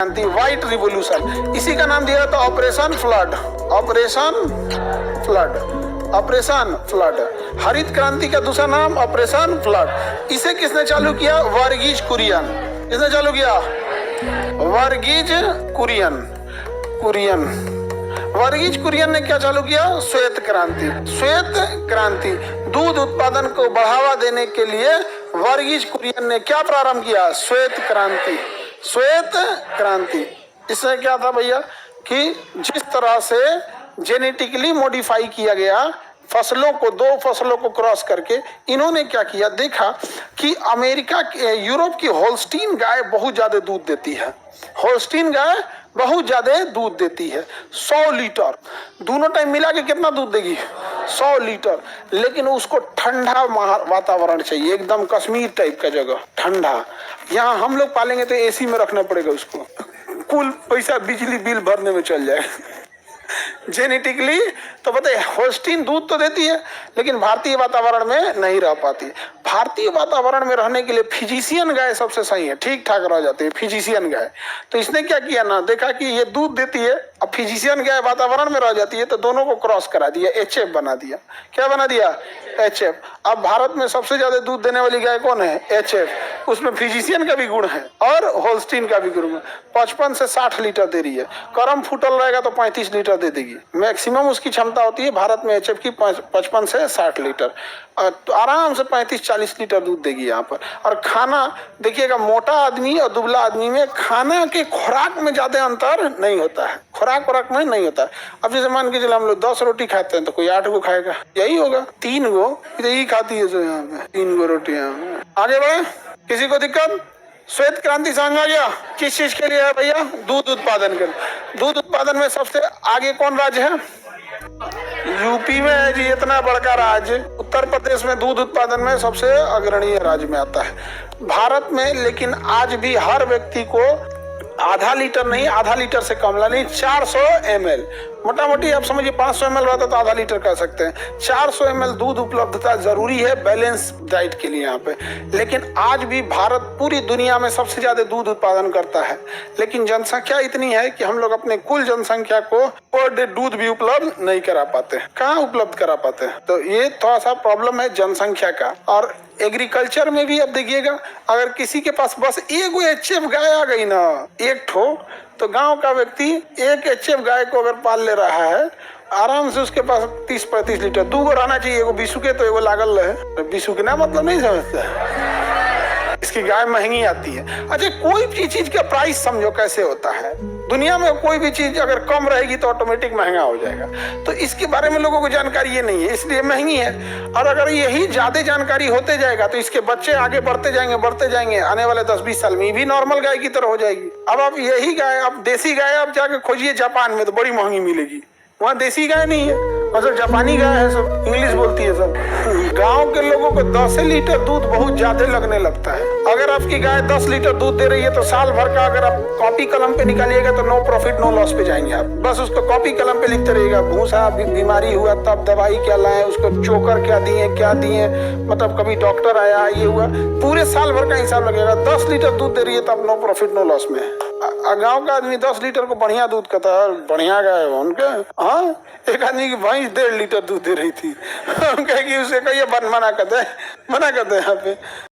क्रांति, white revolution, इसी का नाम दिया था operation flood. Operation flood, operation flood. हरित क्रांति का दूसरा नाम ऑपरेशन फ्लड। इसे किसने चालू किया? वर्गीज कुरियन। किसने चालू किया? वर्गीज कुरियन। वर्गीज कुरियन ने क्या चालू किया? श्वेत क्रांति। श्वेत क्रांति, दूध उत्पादन को बढ़ावा देने के लिए वर्गीज कुरियन ने क्या प्रारंभ किया? श्वेत क्रांति। श्वेत क्रांति, इसमें क्या था भैया कि जिस तरह से जेनेटिकली मॉडिफाई किया गया फसलों को, दो फसलों को क्रॉस करके, इन्होंने क्या किया? देखा कि अमेरिका, यूरोप की होल्स्टीन गाय बहुत ज्यादा दूध देती है। होल्स्टीन गाय बहुत ज्यादा दूध देती है, 100 लीटर। दोनों टाइम मिला के कितना दूध देगी? 100 लीटर। लेकिन उसको ठंडा वातावरण चाहिए, एकदम कश्मीर टाइप का जगह, ठंडा। यहाँ हम लोग पालेंगे तो एसी में रखना पड़ेगा उसको, कुल पैसा बिजली बिल भरने में चल जाए। जेनेटिकली तो बताइए, होल्स्टीन दूध तो देती है लेकिन भारतीय वातावरण में नहीं रह पाती। भारतीय वातावरण में रहने के लिए फिजिशियन गाय सबसे सही है, ठीक ठाक रह जाती है फिजिशियन गाय। तो इसने क्या किया ना, देखा कि ये दूध देती है, अब फिजिशियन गाय वातावरण में रह जाती है, तो दोनों को क्रॉस करा दिया, एचएफ बना दिया। क्या बना दिया? एचएफ। अब भारत में सबसे ज्यादा दूध देने वाली गाय कौन है? एचएफ। उसमें फिजिशियन का भी गुण है और होल्स्टीन का भी गुण है। 55 से 60 लीटर दे रही है, करम फूटल रहेगा तो 35 लीटर दे देगी। मैक्सिमम उसकी क्षमता होती है भारत में एचएफ की 55 से 60 लीटर, तो आराम से 35-40 लीटर दूध देगी यहाँ पर। और खाना देखिएगा, मोटा आदमी और दुबला आदमी में खाना के खुराक में ज्यादा अंतर नहीं होता है, खुराक में नहीं होता है। अब जैसे मान के चलो हम लोग 10 रोटी खाते हैं तो कोई 8 गो खाएगा, यही होगा। 3 गो यही खाती है जो यहाँ पे 3 गो रोटियां। आगे बढ़े, किसी को दिक्कत? श्वेत क्रांति संग आ गया। किस चीज के लिए है भैया? दूध उत्पादन के लिए। दूध उत्पादन में सबसे आगे कौन राज्य है? यूपी में है जी, इतना बड़का राज्य। उत्तर प्रदेश में दूध उत्पादन में सबसे अग्रणीय राज्य में आता है भारत में। लेकिन आज भी हर व्यक्ति को आधा लीटर नहीं, आधा लीटर से कम नहीं, 400 ml, मोटा मोटी आप समझिए 500 ml रहता तो आधा लीटर कह सकते हैं। 400 ml दूध उपलब्धता जरूरी है बैलेंस डाइट के लिए यहाँ पे। लेकिन आज भी भारत पूरी दुनिया में सबसे ज्यादा दूध उत्पादन करता है, लेकिन जनसंख्या इतनी है कि हम लोग अपने कुल जनसंख्या को पर डे दूध भी उपलब्ध नहीं करा पाते। कहाँ उपलब्ध करा पाते हैं? तो ये थोड़ा सा प्रॉब्लम है जनसंख्या का। और एग्रीकल्चर में भी अब देखिएगा, अगर किसी के पास बस एक एचएफ गाय आ गई ना, एक ठो, तो गांव का व्यक्ति एक एचएफ गाय को अगर पाल ले रहा है, आराम से उसके पास 30-35 लीटर, 2 गो रहना चाहिए, एगो बीसू के तो एगो लागल रहे। बीसू के ना मतलब नहीं समझता, इसकी गाय महंगी आती है। अच्छा, कोई भी चीज का प्राइस समझो कैसे होता है दुनिया में। कोई भी चीज अगर कम रहेगी तो ऑटोमेटिक महंगा हो जाएगा। तो इसके बारे में लोगों को जानकारी ये नहीं है, इसलिए महंगी है। और अगर यही ज्यादा जानकारी होते जाएगा तो इसके बच्चे आगे बढ़ते जाएंगे, आने वाले 10-20 साल में ये भी नॉर्मल गाय की तरह हो जाएगी। अब आप यही गाय, आप देसी गाय आप जाके खोजिए जापान में तो बड़ी महंगी मिलेगी, वहाँ देसी गाय नहीं है, मतलब जापानी गाय है, सब इंग्लिश बोलती है सब। गांव के लोगों को 10 लीटर दूध बहुत ज्यादा लगने लगता है। अगर आपकी गाय 10 लीटर दूध दे रही है तो साल भर का अगर आप कॉपी कलम पे निकालिएगा तो नो प्रॉफिट नो लॉस पे जाएंगे आप। बस उसको कॉपी कलम पे लिखते रहिएगा, भूसा बीमारी हुआ तब दवाई क्या लाए, उसको चोकर क्या दिए, मतलब कभी डॉक्टर आया, ये हुआ, पूरे साल भर का हिसाब लगेगा। 10 लीटर दूध दे रही है तब नो प्रॉफिट नो लॉस में। गांव का आदमी 10 लीटर को बढ़िया दूध कहता है, बढ़िया गाय है उनके। हाँ, एक आदमी की भैंस 1.5 लीटर दूध दे रही थी, हम कहे कि उसे कहिए मना करते हैं यहाँ पे।